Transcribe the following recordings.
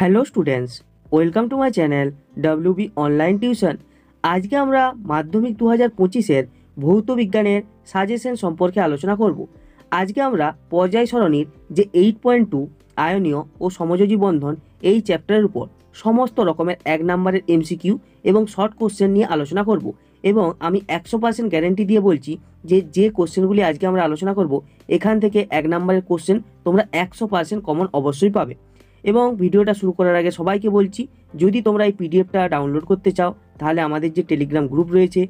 Hello students, welcome to my channel WB online tuition. আজকে আমরা মাধ্যমিক 2025-এর ভৌত বিজ্ঞানের সাজেশন সম্পর্কে আলোচনা করব। আজকে আমরা পর্যায় সারণীর যে 8.2 আয়নীয় ও সমযোজী বন্ধন এই চ্যাপ্টারের উপর সমস্ত রকমের 1 নম্বরের MCQ এবং শর্ট কোশ্চেন নিয়ে আলোচনা করব। এবং আমি 100% গ্যারেন্টি দিয়ে বলছি যে কোশ্চেনগুলি আজকে আমরা আলোচনা করব এখান থেকে 1 নম্বরের কোশ্চেন তোমরা 100% কমন অবশ্যই পাবে। এবং ভিডিওটা শুরু করার আগে সবাইকে বলছি, যদি তোমরা এই পিডিএফটা ডাউনলোড করতে চাও তাহলে আমাদের যে টেলিগ্রাম গ্রুপ রয়েছে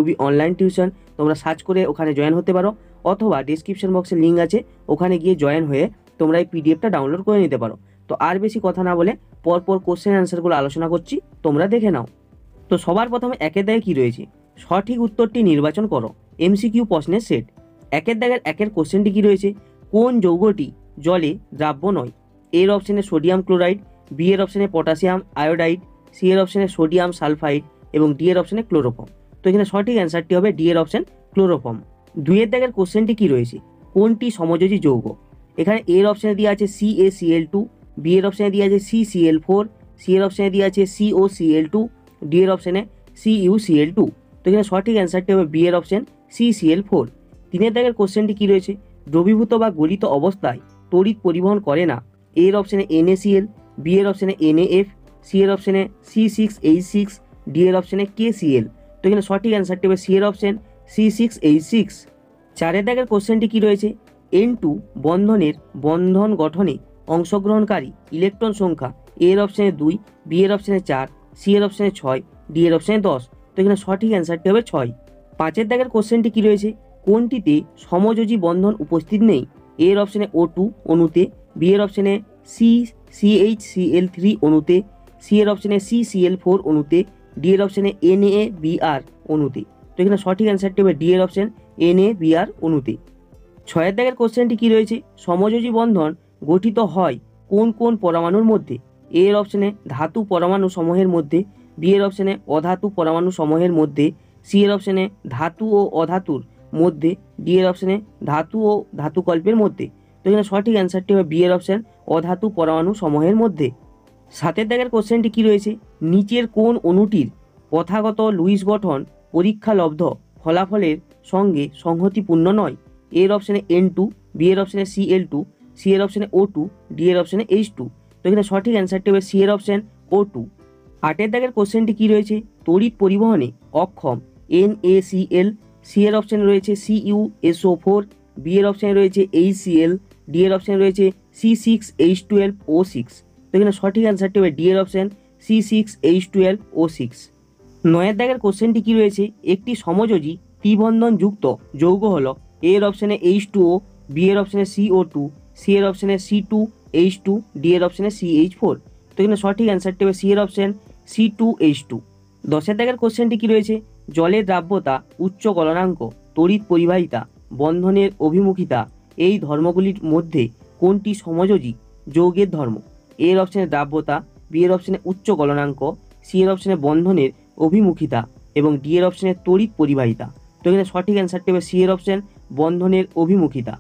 WB অনলাইন টিউশন, তোমরা সার্চ করে ওখানে জয়েন হতে পারো, অথবা ডিসক্রিপশন বক্সে লিঙ্ক আছে, ওখানে গিয়ে জয়েন হয়ে তোমরা এই পিডিএফটা ডাউনলোড করে নিতে পারো। তো আর বেশি কথা না বলে পরপর কোশ্চেন অ্যান্সারগুলো আলোচনা করছি, তোমরা দেখে নাও। তো সবার প্রথমে একের দাগে কী রয়েছে, সঠিক উত্তরটি নির্বাচন করো। MCQ প্রশ্নের সেট। একের দাগের একের কোশ্চেনটি কী রয়েছে, কোন যৌগটি জলে দ্রাব্য নয়? এর অপশানে সোডিয়াম ক্লোরাইড, বি এর অপশানে পটাশিয়াম আয়োডাইড, সি এর অপশানে সোডিয়াম সালফাইড এবং ডি এর অপশানে ক্লোরোফর্ম। তো এখানে সঠিক অ্যান্সারটি হবে ডি এর অপশান ক্লোরোফর্ম। দুইয়ের দাগের কোশ্চেনটি কী রয়েছে, কোনটি সমযোজী যৌগ? এখানে এর অপশানে দেওয়া আছে CaCl2, বি এর অপশানে দেওয়া আছে CCl4, সি এর অপশানে দেওয়া আছে COCl2, ডি এর অপশানে CuCl2। তো এখানে সঠিক অ্যান্সারটি হবে বি এর অপশান CCl4। তিনের দাগের কোশ্চেনটি কী রয়েছে, দ্রবীভূত বা গলিত অবস্থায় তড়িৎ পরিবহন করে না? এর অপশানে NaCl, বি এর অপশানে NaF, সি এর অপশানে C6H6, ডি এর অপশানে KCl। তো এখানে সঠিক অ্যান্সারটি হবে সি এর অপশান C6H6। চারের দাগের কোশ্চেনটি কী রয়েছে, N2 বন্ধনের বন্ধন গঠনে অংশগ্রহণকারী ইলেকট্রন সংখ্যা এর অপশানে 2, বি এর অপশানে 4, সি এর অপশানে 6, ডি এর অপশানে 10। তো এখানে সঠিক অ্যান্সারটি হবে 6। পাঁচের দাগের কোশ্চেনটি কী রয়েছে, কোনটিতে সমযোজী বন্ধন উপস্থিত নেই? এর অপশানে O2 অণুতে, বি এর অপশানে CHCl3 অণুতে, সি এর অপশানে CCl4 অণুতে, ডি এর অপশানে NaBr অণুতে। তো এখানে সঠিক অ্যান্সারটি হবে ডি এর অপশান NaBr অণুতে। ছয়ের দাগের কোশ্চেনটি কী রয়েছে, সমযোজী বন্ধন গঠিত হয় কোন কোন পরমাণুর মধ্যে? এর অপশানে ধাতু পরমাণু সমূহের মধ্যে, বি এর অপশানে অধাতু পরমাণু সমূহের মধ্যে, সি এর অপশানে ধাতু ও অধাতুর মধ্যে, ডি এর অপশানে ধাতু ও ধাতুকল্পের মধ্যে। তো এখানে সঠিক অ্যান্সারটি হবে বি এর অপশান অধাতু পরমাণু সমূহের মধ্যে। সাতের দাগের কোশ্চেনটি কী রয়েছে, নিচের কোন অণুটির প্রথাগত লুইস গঠন পরীক্ষালব্ধ ফলাফলের সঙ্গে সংহতিপূর্ণ নয়? এর অপশানে N2, বি এর অপশানে Cl2, সি এর অপশানে O2, ডি এর অপশানে H2। তো এখানে সঠিক অ্যান্সারটি হবে সি এর অপশান O2। আটের দাগের কোশ্চেনটি কী রয়েছে, তড়িৎ পরিবহনে অক্ষম NaCl, সি এর অপশানে রয়েছে CuSO4, বি এর অপশানে রয়েছে HCl, ডি এর অপশানে রয়েছে C6H12O6। তো এখানে সঠিক অ্যান্সারটি হবে ডি এর অপশান C6H12O6। নয়ের দাগের কোশ্চেনটি কী রয়েছে, একটি সমযোজী ত্রিবন্ধন যুক্ত যৌগ হলো? এর অপশানে H2O, বি এর অপশানে CO2, সি এর অপশানে C2H2, ডি এর অপশানে CH4। তো এখানে সঠিক অ্যান্সারটি হবে সি এর অপশান C2H2। দশের দাগের কোশ্চেনটি কী রয়েছে, জলের দ্রাব্যতা, উচ্চ গলনাঙ্ক, তড়িৎ পরিবাহিতা, বন্ধনের অভিমুখিতা এই ধর্মগুলির মধ্যে কোনটি সমযোজী যৌগের ধর্ম? এর অপশানে দ্রাব্যতা, বি এর অপশানে উচ্চ গলনাঙ্ক, সি এর অপশানে বন্ধনের অভিমুখিতা এবং ডি এর অপশানে তড়িৎ পরিবাহিতা। তো এখানে সঠিক অ্যান্সারটি হবে সি এর অপশান বন্ধনের অভিমুখিতা।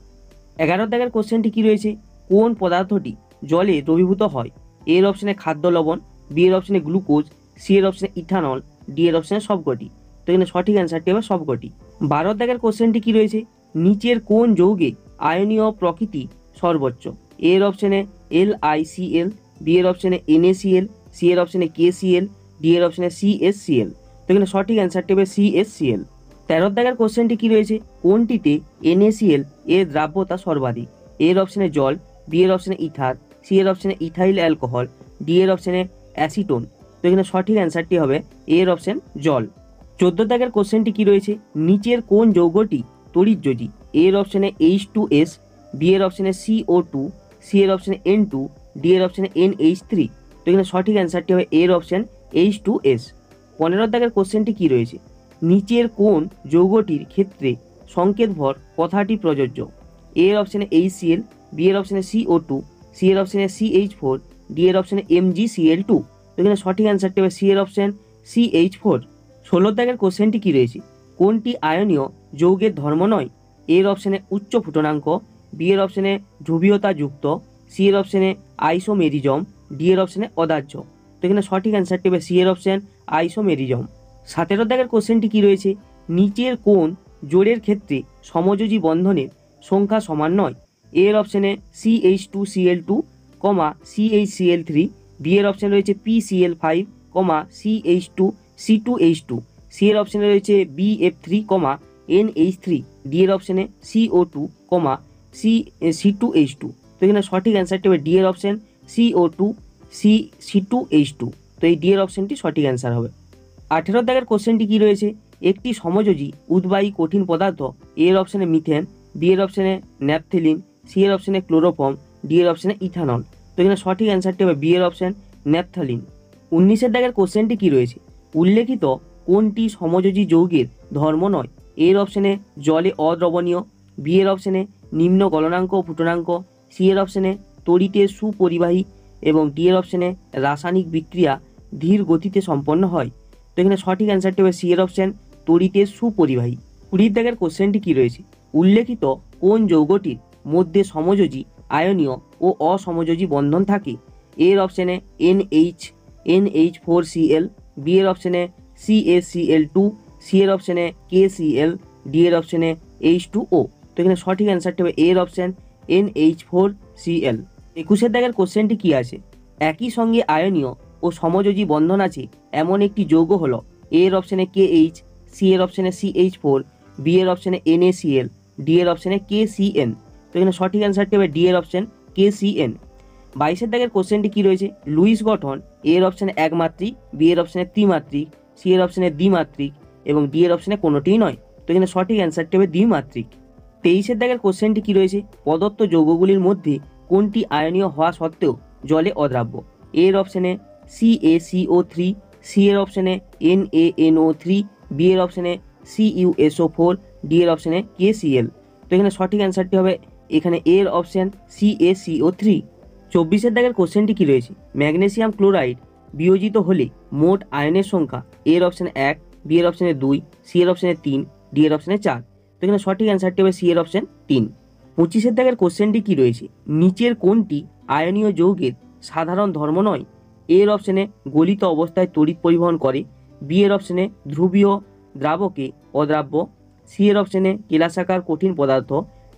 11 দাগের কোশ্চেনটি কী রয়েছে, কোন পদার্থটি জলে দ্রবীভূত হয়? এর অপশানে খাদ্য লবণ, বি এর অপশানে গ্লুকোজ, সি এর অপশানে ইথানল, ডি এর অপশানে সবকটি। তো এখানে সঠিক অ্যান্সারটি হবে সবকটি। 12 দাগের কোশ্চেনটি কী রয়েছে, নিচের কোন যৌগে আয়নীয় প্রকৃতি সর্বোচ্চ? এর অপশানে LiCl, বি এর অপশানে NaCl, সি এর অপশানে KCl, ডি এর অপশানে CSCl। তো এখানে সঠিক অ্যান্সারটি হবে CSCl। 13 দাগের কোশ্চেনটি কী রয়েছে, কোনটিতে NaCl এর দ্রাব্যতা সর্বাধিক? এর অপশানে জল, বি এর অপশানে ইথার, সি এর অপশানে ইথাইল অ্যালকোহল, ডি এর অপশানে অ্যাসিটোন। তো এখানে সঠিক অ্যান্সারটি হবে এর অপশান জল। 14 দাগের কোশ্চেনটি কী রয়েছে, নিচের কোন যৌগটি তড়িৎযোজী? এর অপশানে H2S, বি এর অপশানে CO2, সি এর অপশানে N2, ডি এর অপশানে NH3। তো এখানে সঠিক অ্যান্সারটি হবে এর অপশান H2S। 15 দাগের কোশ্চেনটি কী রয়েছে, নিচের কোন যৌগটির ক্ষেত্রে সংকেত ভর কথাটি প্রযোজ্য? এর অপশানে HCl, বি এর অপশানে CO2, সি এর অপশানে CH4, ডি এর অপশানে MgCl2। তো এখানে সঠিক অ্যান্সারটি হবে সি এর অপশান CH4। 16 দাগের কোশ্চেনটি কী রয়েছে, কোনটি আয়নীয় যৌগের ধর্ম নয়? এর অপশানে উচ্চ ফুটনাঙ্ক, বি এর অপশানে ধ্রুবীয়তা যুক্ত, সি এর অপশানে আইসোমেরিজম, ডি এর অপশানে অদাহ্য। তো এখানে সঠিক অ্যান্সারটি হবে সি এর অপশান আইসোমেরিজম। 17 দাগের কোশ্চেনটি কি রয়েছে, নিচের কোন জোড়ের ক্ষেত্রে সমযোজী বন্ধনের সংখ্যা সমান নয়? এ এর অপশানে CH2Cl2, CH3, বি এর অপশানে রয়েছে PCl5, CH2C2H2, সি এর অপশানে রয়েছে BF3, NH3, ডি এর অপশানে CO2, C2H2। তো এখানে সঠিক অ্যান্সারটি হবে ডি এর অপশান CO2 C2H2। তো এই ডি এর অপশানটি সঠিক অ্যান্সার হবে। 18 দাগের কোশ্চেনটি কি রয়েছে, একটি সমযোজী উদ্বায়ী কঠিন পদার্থ এ এর অপশানে মিথেন, বি এর অপশানে ন্যাপথেলিন, সি এর অপশানে ক্লোরোফর্ম, ডি এর অপশানে ইথানল। তো এখানে সঠিক অ্যান্সারটি হবে বি এর অপশান ন্যাপথলিন। 19 দাগের কোশ্চেনটি কি রয়েছে, উল্লেখিত কোনটি সমযোজী যৌগের ধর্ম নয়? এ এর অপশানে জলে অদ্রবণীয়, বি এর অপশানে নিম্ন গলনাঙ্ক ও ফুটনাঙ্ক, সি এর অপশানে তড়িতে সুপরিবাহী এবং ডি এর অপশানে রাসায়নিক বিক্রিয়া ধীর গতিতে সম্পন্ন হয়। তো এখানে সঠিক অ্যান্সারটি হবে সি এর অপশান তড়িতে সুপরিবাহী। 20 দাগের কোশ্চেনটি কি রয়েছে, উল্লেখিত কোন যৌগটির মধ্যে সমযোজী আয়নীয় ও অসমযোজী বন্ধন থাকে? এ এর অপশানে NH4Cl, বি এর অপশানে CaCl2, সি এর অপশানে KCl, ডি এর অপশানে H2O। তো এখানে সঠিক অ্যান্সারটি হবে এ এর অপশান NH4Cl। 21 দাগের কোশ্চেনটি কি আছে, একই সঙ্গে আয়নীয় ও সমযোজী বন্ধন আছে এমন একটি যৌগ হলো? এ এর অপশানে KH, সি এর অপশানে CH4, বি এর অপশানে NaCl, ডি এর অপশানে KCN। তো এখানে সঠিক অ্যান্সারটি হবে ডি এর অপশান KCN। 22 দাগের কোশ্চেনটি কি রয়েছে, লুইস গঠন এ এর অপশানে একমাত্রিক, বি এর অপশানে ত্রিমাত্রিক, সি এর অপশানে দ্বিমাত্রিক এবং ডি এর অপশানে কোনোটিই নয়। তো এখানে সঠিক অ্যান্সারটি হবে দ্বিমাত্রিক। 23 দাগের কোশ্চেনটি কি রয়েছে, প্রদত্ত যৌগগুলির মধ্যে কোনটি আয়নীয় হওয়া সত্ত্বেও জলে অদ্রাব্য? এ এর অপশানে CaCO3, সি এর অপশানে NaNO3, বি এর অপশানে CuSO4, ডি এর অপশানে KCl। তো এখানে সঠিক অ্যান্সারটি হবে এখানে এর অপশান CaCO3। 24 দাগের কোশ্চেনটি কি রয়েছে, ম্যাগনেসিয়াম ক্লোরাইড বিয়োজিত হলে মোট আয়নের সংখ্যা? এর অপশানে 1, বি এর অপশানে 2, সি এর অপশানে 3, ডি এর অপশানে 4। তো এখানে সঠিক অ্যান্সারটি হবে সি এর অপশান 3। 25 দাগের কোশ্চেনটি কি রয়েছে, নিচের কোনটি আয়নীয় যৌগের সাধারণ ধর্ম নয়? এর অপশানে গলিত অবস্থায় তড়িৎ পরিবহন করে, বি এর অপশানে ধ্রুবীয় দ্রাবকে অদ্রাব্য, সি এর অপশানে কেলাসাকার কঠিন পদার্থ,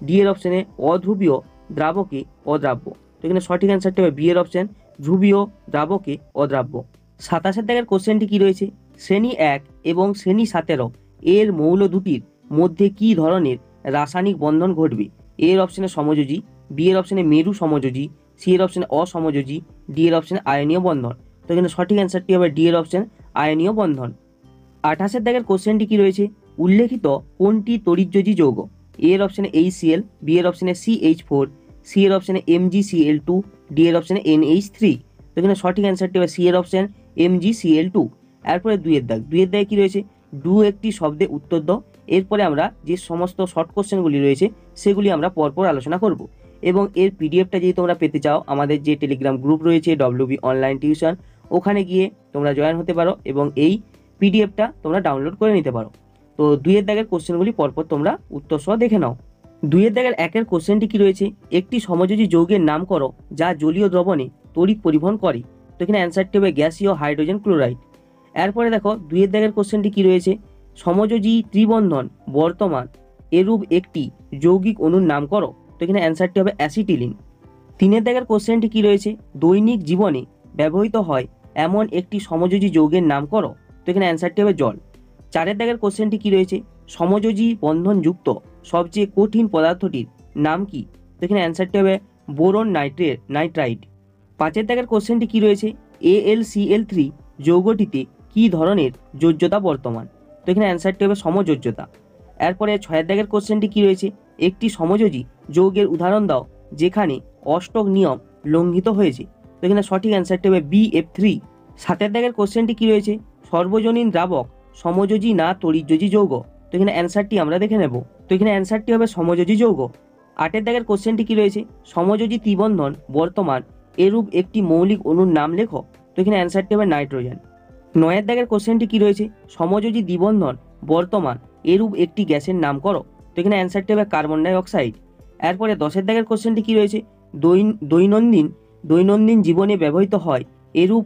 ডি এর অপশানে অধ্রুবীয় দ্রাবকে অদ্রাব্য। তো এখানে সঠিক অ্যান্সারটি হবে বি এর অপশান ধ্রুবীয় দ্রাবকে অদ্রাব্য। 27 দাগের কোশ্চেনটি কি রয়েছে, শ্রেণী 1 এবং শ্রেণী 17 এর মৌল দুটির মধ্যে কি ধরনের রাসায়নিক বন্ধন ঘটবে? এর অপশানে সমযোজী, বি এর অপশানে মেরু সমযোজী, সি এর অপশানে অসমযোজী, ডি এর অপশানে আয়নীয় বন্ধন। তো এখানে সঠিক অ্যান্সারটি হবে ডি এর অপশান আয়নীয় বন্ধন। 28 দাগের কোশ্চেনটি কি রয়েছে, উল্লেখিত কোনটি তড়িৎযোজী যৌগ? এর অপশানে HCl, বি এর অপশানে CH4, সি এর অপশানে MgCl2, ডি এর অপশানে NH3। তো এখানে সঠিক অ্যান্সারটি হবে সি এর অপশান MgCl2। এরপরে 2 দাগে কি রয়েছে, ডু একটি শব্দে উত্তর দাও। এরপরে আমরা যে সমস্ত শর্ট কোশ্চেনগুলি রয়েছে সেগুলি আমরা পরপর আলোচনা করব এবং এর পিডিএফটা যদি তোমরা পেতে চাও আমাদের যে টেলিগ্রাম গ্রুপ রয়েছে WB অনলাইন টিউশন, ওখানে গিয়ে তোমরা জয়েন হতে পারো এবং এই পিডিএফটা তোমরা ডাউনলোড করে নিতে পারো। তো 2 দাগের কোশ্চেনগুলি পরপর তোমরা উত্তর সহ দেখে নাও। 2 দাগের 1 কোশ্চেনটি কি রয়েছে, একটি সমযোজী যৌগের নাম করো যা জলীয় দ্রবণে তড়িৎ পরিবহন করে। তো এখানে অ্যান্সারটি হবে গ্যাসীয় হাইড্রোজেন ক্লোরাইড। এরপরে দেখো 2 দাগের কোশ্চেনটি কি রয়েছে, সমযোজী ত্রিবন্ধন বর্তমান এরূপ একটি যৌগিক অণুর নাম করো। তো এখানে অ্যান্সারটি হবে অ্যাসিটিলিন। 3 দাগের কোশ্চেনটি কি রয়েছে, দৈনিক জীবনে ব্যবহৃত হয় এমন একটি সমযোজী যৌগের নাম করো। তো এখানে অ্যান্সারটি হবে জল। 4 দাগের কোশ্চেনটি কি রয়েছে, সমযোজী বন্ধনযুক্ত সবচেয়ে কঠিন পদার্থটির নাম কি? তো এখানে অ্যান্সারটি হবে বোরন নাইট্রাইট। 5 দাগের কোশ্চেনটি কি রয়েছে, AlCl3 যৌগটিতে কি ধরনের যোজ্যতা বর্তমান? তো এখানে অ্যান্সারটি হবে সমযোজ্যতা। এরপরে 6 দাগের কোশ্চেনটি কি রয়েছে, একটি সমযোজী যৌগের উদাহরণ দাও যেখানে অষ্টক নিয়ম লঙ্ঘিত হয়েছে। তো এখানে সঠিক অ্যান্সারটি হবে BF3। 7 দাগের কোশ্চেনটি কি রয়েছে, সর্বজনীন দ্রাবক সমযোজী না তড়িৎযোজী যৌগ? তো এখানে অ্যান্সারটি আমরা দেখে নেব। তো এখানে অ্যান্সারটি হবে সমযোজী যৌগ। 8 দাগের কোশ্চেনটি কি রয়েছে, সমযোজী ত্রিবন্ধন বর্তমান এরূপ একটি মৌলিক অণুর নাম লেখো। তো এখানে অ্যান্সারটি হবে নাইট্রোজেন। 9 দাগের কোশ্চেনটি কি রয়েছে, সমযোজী দ্বিবন্ধন বর্তমান এরূপ একটি গ্যাসের নাম করো। তো এখানে অ্যান্সারটি হবে কার্বন ডাই অক্সাইড। এরপরে 10 দাগের কোশ্চেনটি কি রয়েছে, দৈনন্দিন দৈনন্দিন জীবনে ব্যবহৃত হয় এরূপ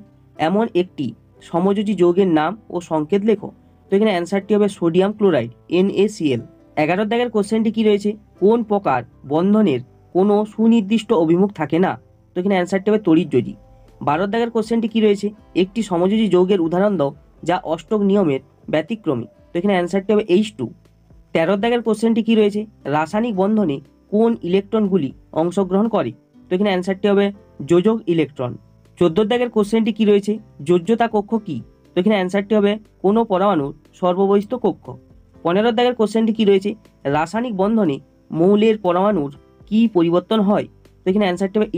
এমন একটি সমযোজী যৌগের নাম ও সংকেত লেখো। তো এখানে অ্যান্সারটি হবে সোডিয়াম ক্লোরাইড NaCl। 11 দাগের কোশ্চেনটি কি রয়েছে, কোন প্রকার বন্ধনের কোনো সুনির্দিষ্ট অভিমুখ থাকে না। তো এখানে অ্যান্সারটি হবে তড়িৎযোজী। 12 দাগের কোশ্চেনটি কি রয়েছে, একটি সমযোজী যৌগের উদাহরণ দাও যা অষ্টক নিয়মের ব্যতিক্রমী। তো এখানে অ্যান্সারটি হবে H2। 13 দাগের কোশ্চেনটি কি রয়েছে, রাসায়নিক বন্ধনে কোন ইলেকট্রনগুলি অংশগ্রহণ করে। তো এখানে অ্যান্সারটি হবে যোজক ইলেকট্রন। 14 দাগের কোশ্চেনটি কি রয়েছে, যোজ্যতা কক্ষ কি। তো এখানে অ্যান্সারটি হবে কোনো পরমাণুর সর্ববহিস্থ কক্ষ। 15 দাগের কোশ্চেনটি কি রয়েছে, রাসায়নিক বন্ধনে মৌলের পরমাণুর কি পরিবর্তন হয়। তো এখানে অ্যান্সারটি হবে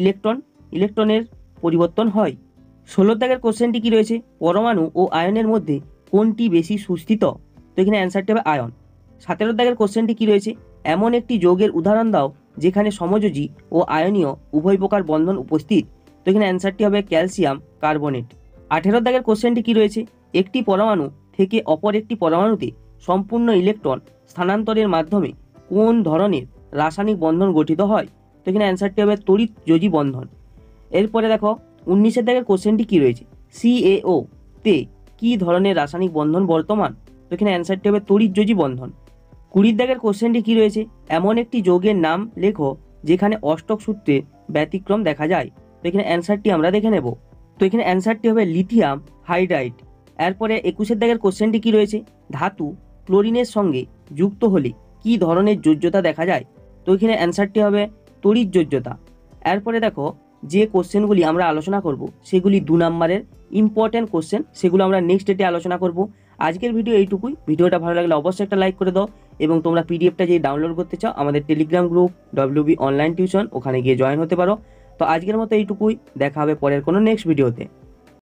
ইলেকট্রনের পরিবর্তন হয়। 16 দাগের কোশ্চেনটি কি রয়েছে, পরমাণু ও আয়নের মধ্যে কোনটি বেশি সুস্থিত। তো এখানে অ্যান্সারটি হবে আয়ন। 17 দাগের কোশ্চেনটি কি রয়েছে, এমন একটি যৌগের উদাহরণ দাও যেখানে সমযোজী ও আয়নীয় উভয় প্রকার বন্ধন উপস্থিত। তো এখানে অ্যান্সারটি হবে ক্যালসিয়াম কার্বনেট। 18 দাগের কোশ্চেনটি কি রয়েছে, একটি পরমাণু থেকে অপর একটি পরমাণুতে সম্পূর্ণ ইলেকট্রন স্থানান্তরের মাধ্যমে কোন ধরনের রাসায়নিক বন্ধন গঠিত হয়। তো এখানে অ্যান্সারটি হবে তড়িৎযোজী বন্ধন। এরপরে দেখো 19 দাগের কোশ্চেনটি কি রয়েছে, CaO তে কি ধরনের রাসায়নিক বন্ধন বর্তমান। তো এখানে অ্যান্সারটি হবে তড়িৎযোজী বন্ধন। 20 দাগের কোশ্চেনটি কি রয়েছে, এমন একটি যৌগের নাম লেখো যেখানে অষ্টক সূত্রে ব্যতিক্রম দেখা যায়। তো এখানে অ্যান্সারটি আমরা দেখে নেব। তো এখানে অ্যান্সারটি হবে লিথিয়াম হাইড্রাইড। এরপরে 21 দাগের কোশ্চেনটি কি রয়েছে, ধাতু ক্লোরিনের সঙ্গে যুক্ত হলে কি ধরনের যোজ্যতা দেখা যায়। তো এখানে অ্যান্সারটি হবে তড়িৎ যোজ্যতা। এরপরে দেখো যে কোশ্চেনগুলি আমরা আলোচনা করব সেগুলি 2 নম্বরের ইম্পর্ট্যান্ট কোশ্চেন, সেগুলো আমরা নেক্সট ডেটে আলোচনা করব। আজকের ভিডিও এইটুকুই। ভিডিওটা ভালো লাগলে অবশ্যই একটা লাইক করে দাও এবং তোমরা পিডিএফটা যে ডাউনলোড করতে চাও আমাদের Telegram group WB online tuition, ওখানে গিয়ে জয়েন হতে পারো। তো আজকের মতো এইটুকুই, দেখা হবে পরের কোনো নেক্সট ভিডিওতে।